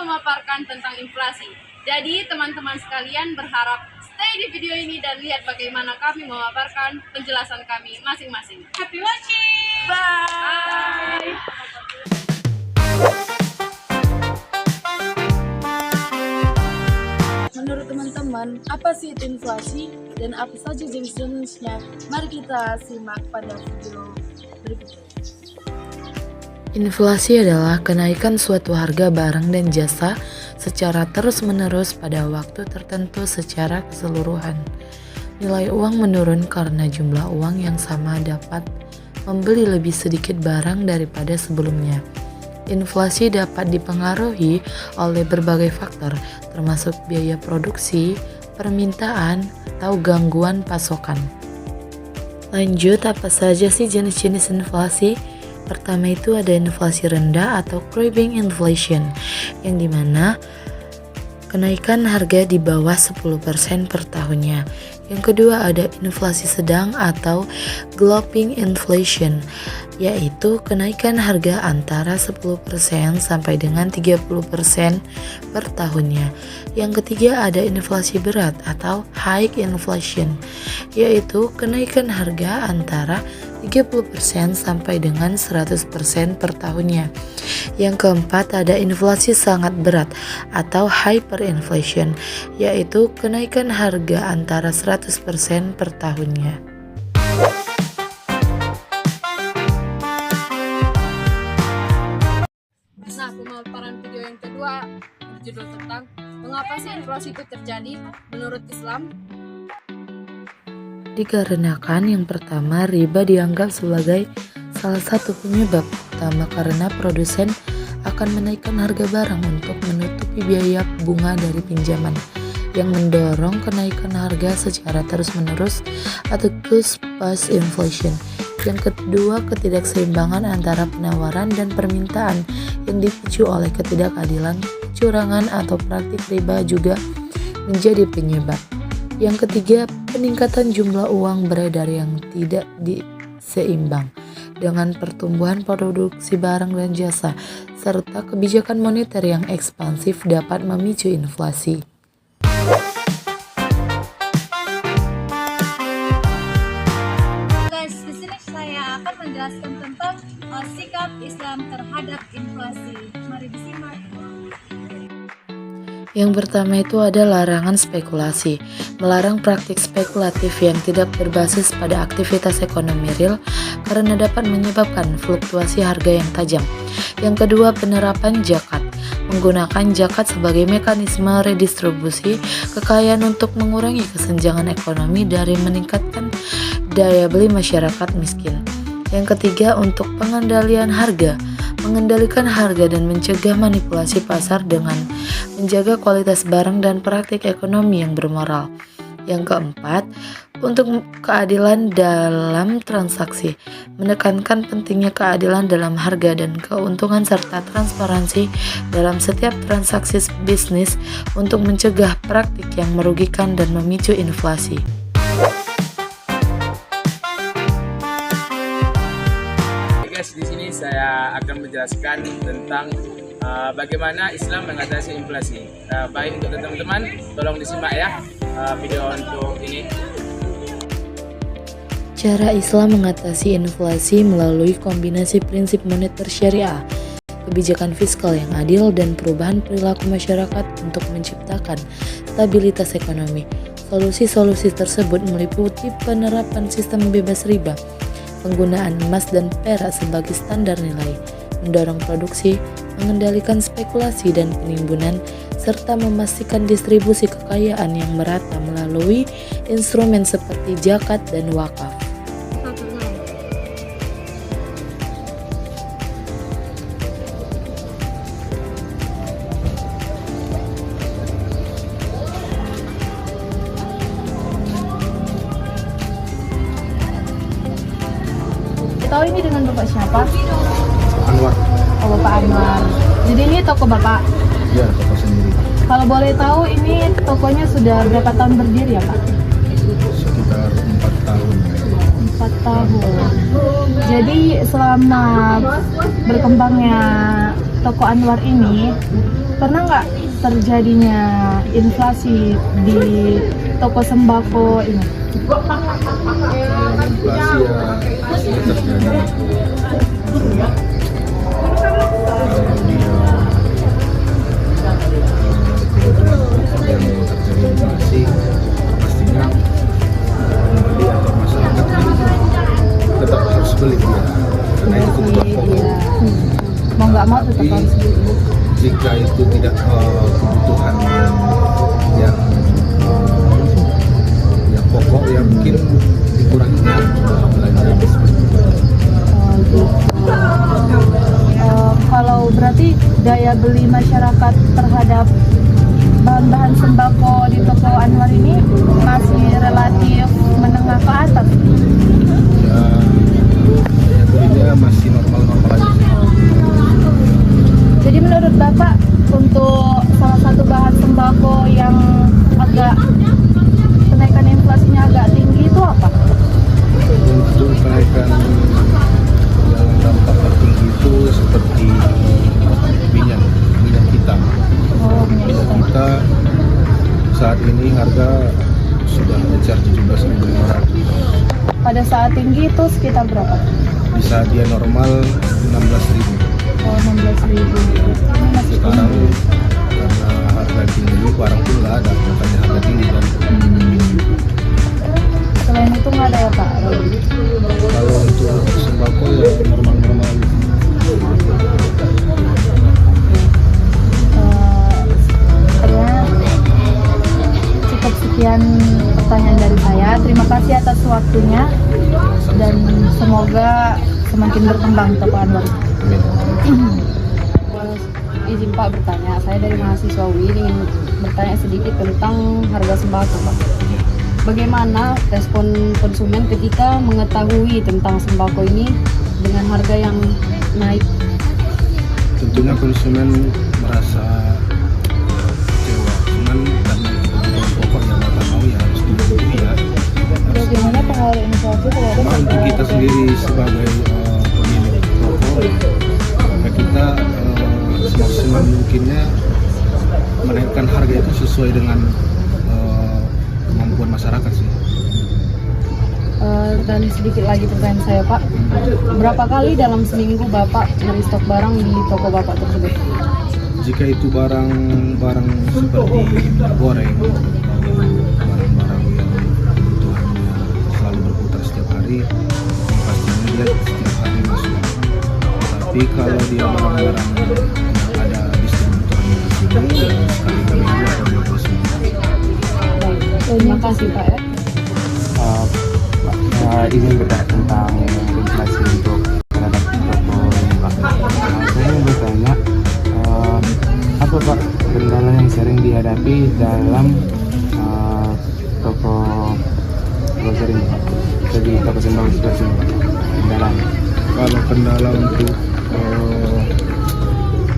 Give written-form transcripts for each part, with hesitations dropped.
memaparkan tentang inflasi. Jadi teman-teman sekalian berharap stay di video ini dan lihat bagaimana kami memaparkan penjelasan kami masing-masing. Happy watching! Bye! Menurut teman-teman, apa sih itu inflasi dan apa saja jenis-jenisnya? Mari kita simak pada video berikut. Inflasi adalah kenaikan suatu harga barang dan jasa secara terus-menerus pada waktu tertentu secara keseluruhan. Nilai uang menurun karena jumlah uang yang sama dapat membeli lebih sedikit barang daripada sebelumnya. Inflasi dapat dipengaruhi oleh berbagai faktor, termasuk biaya produksi, permintaan, atau gangguan pasokan. Lanjut, apa saja sih jenis-jenis inflasi? Pertama itu ada inflasi rendah atau creeping inflation, yang dimana kenaikan harga di bawah 10% per tahunnya. Yang kedua ada inflasi sedang atau galloping inflation, yaitu kenaikan harga antara 10% sampai dengan 30% per tahunnya. Yang ketiga ada inflasi berat atau high inflation, yaitu kenaikan harga antara 30% sampai dengan 100% per tahunnya. Yang keempat ada inflasi sangat berat atau hyperinflation, yaitu kenaikan harga antara 100% per tahunnya. Nah, pemaparan video yang kedua berjudul tentang mengapa sih inflasi itu terjadi menurut Islam. Dikarenakan yang pertama, riba dianggap sebagai salah satu penyebab utama karena produsen akan menaikkan harga barang untuk menutupi biaya bunga dari pinjaman yang mendorong kenaikan harga secara terus-menerus atau cost plus inflation. Yang kedua, ketidakseimbangan antara penawaran dan permintaan yang dipicu oleh ketidakadilan, kecurangan atau praktik riba juga menjadi penyebab. Yang ketiga, peningkatan jumlah uang beredar yang tidak seimbang dengan pertumbuhan produksi barang dan jasa, serta kebijakan moneter yang ekspansif dapat memicu inflasi. Guys, di sini saya akan menjelaskan tentang sikap Islam terhadap inflasi. Mari disimak. Yang pertama itu ada larangan spekulasi, melarang praktik spekulatif yang tidak berbasis pada aktivitas ekonomi real karena dapat menyebabkan fluktuasi harga yang tajam. Yang kedua, penerapan zakat, menggunakan zakat sebagai mekanisme redistribusi kekayaan untuk mengurangi kesenjangan ekonomi dari meningkatkan daya beli masyarakat miskin. Yang ketiga, untuk pengendalian harga, mengendalikan harga dan mencegah manipulasi pasar dengan menjaga kualitas barang dan praktik ekonomi yang bermoral. Yang keempat, untuk keadilan dalam transaksi, menekankan pentingnya keadilan dalam harga dan keuntungan serta transparansi dalam setiap transaksi bisnis untuk mencegah praktik yang merugikan dan memicu inflasi. Di sini saya akan menjelaskan tentang bagaimana Islam mengatasi inflasi. Baik untuk teman-teman, tolong disimak ya video untuk ini. Cara Islam mengatasi inflasi melalui kombinasi prinsip moneter syariah, kebijakan fiskal yang adil, dan perubahan perilaku masyarakat untuk menciptakan stabilitas ekonomi. Solusi-solusi tersebut meliputi penerapan sistem bebas riba, penggunaan emas dan perak sebagai standar nilai, mendorong produksi, mengendalikan spekulasi dan penimbunan, serta memastikan distribusi kekayaan yang merata melalui instrumen seperti zakat dan wakaf. Tahu ini dengan Bapak siapa? Anwar. Oh, Bapak Anwar. Jadi ini toko Bapak? Ya, toko sendiri. Kalau boleh tahu ini tokonya sudah berapa tahun berdiri ya Pak? Sekitar 4 tahun. 4 tahun. Jadi selama berkembangnya toko Anwar ini pernah nggak terjadinya inflasi di toko sembako ini? Inflasi ya terjadi. Yang terjadi inflasi pastinya pembeli atau masyarakat tetap harus beli ya, karena itu kebutuhan pokok. Mau nggak mau tetap Tapi harus beli. jika itu tidak kebutuhan yang pokok, ya mungkin dikuranginya jumlah belanja seperti itu. Oh, gitu. Kalau berarti daya beli masyarakat terhadap bahan-bahan sembako di toko Anwar ini masih relatif menengah ke atas. Ya, daya belinya masih normal-normal aja sih. Jadi menurut Bapak untuk salah satu bahan sembako yang agak kenaikan inflasinya agak tinggi itu apa? Untuk kenaikan yang dampak tertinggi itu seperti minyak kita. Oh, Minyak kita saat ini harga sudah mengejar 17.500. pada saat tinggi itu sekitar berapa? Di saat dia normal 16.000. Oh, 16.000. Ini masih Sekarang tinggi. karena harga tinggi, barang pun nggak ada, makanya harga tinggi kan. Selain itu nggak ada ya Pak? Kalau untuk sembako ya normal-normal. Ya, cukup sekian pertanyaan dari saya. Terima kasih atas waktunya dan semoga semakin berkembang toko Anwar. Izin Pak bertanya, saya dari mahasiswa UI ingin bertanya sedikit tentang harga sembako Pak. Bagaimana respon konsumen ketika mengetahui tentang sembako ini dengan harga yang naik? Tentunya konsumen merasa kecewa, cuman karena kebutuhan pokok yang mereka mau ya harus dipenuhi ya. Bagaimana pengaruh inflasi terhadap Cuma untuk kita sendiri sebagai pemilik toko, ya kita semaksimal mungkinnya menaikkan harga itu sesuai dengan kemampuan masyarakat sih. Dan sedikit lagi pertanyaan saya Pak, berapa kali dalam seminggu Bapak merestock barang di toko Bapak tersebut? Jika itu barang-barang seperti minyak goreng, barang-barang yang kebutuhannya selalu berputar setiap hari, pastinya dia setiap hari masuk. Tapi kalau dia barang-barang yang ada distributornya di sini, ya sekali-kali dia akan berproses. Terima kasih Pak ya. Ingin bertanya tentang inflasi untuk terhadap toko ini Pak. Saya ingin bertanya, apa Pak kendala yang sering dihadapi dalam toko grocery ini Pak? Jadi toko sembako seperti ini Pak. Kendalanya. Kalau kendala untuk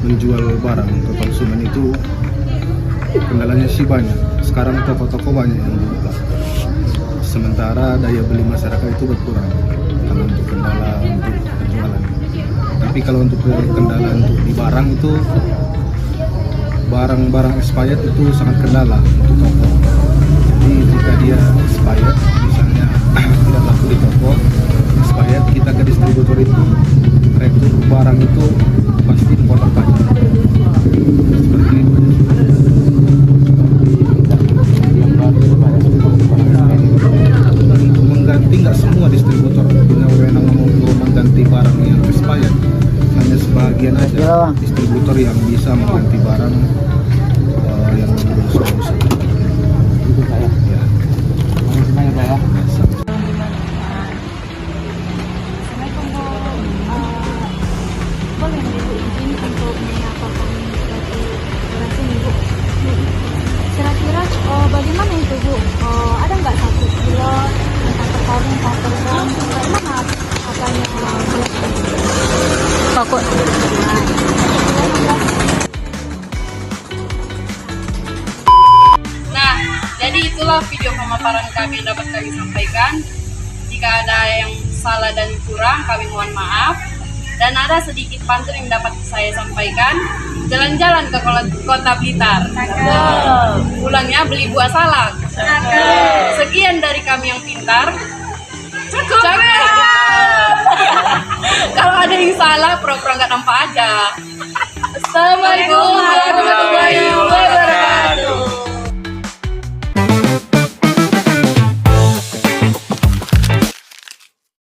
menjual barang ke konsumen itu kendalanya sih banyak. Sekarang toko-toko banyak yang buka, sementara daya beli masyarakat itu berkurang. Kalau untuk kendala untuk penjualan, tapi kalau untuk kendala untuk di barang itu, barang-barang expired itu sangat kendala untuk toko. Jadi jika dia expired, misalnya tidak laku di toko, expired, kita ke distributor itu retur barang itu pasti dipotong pajak. Seperti itu. Untuk mengganti nggak semua distributor punya wewenang untuk mengganti barang yang expired, hanya sebagian aja distributor yang bisa mengganti barang yang rusak. Itu Pak ya. Ya. Makasih banyak Pak ya. Assalamualaikum Bu. Boleh Ibu izin untuk menyatakan suatu orasi nih Bu? Kira-kira bagaimana itu Bu? Ada nggak 1 kilo, 1 karung, 1 gram? Bagaimana harganya? Pokok. Nah, jadi itulah video pemaparan kami yang dapat kami sampaikan. Jika ada yang salah dan kurang, kami mohon maaf. Dan ada sedikit pantun yang dapat saya sampaikan. Jalan-jalan ke kota Blitar. Pulangnya beli buah salak. Sekian dari kami yang pintar. Cukup. Kalau ada yang salah, pura-pura nggak nampak aja. Assalamualaikum warahmatullahi wabarakatuh.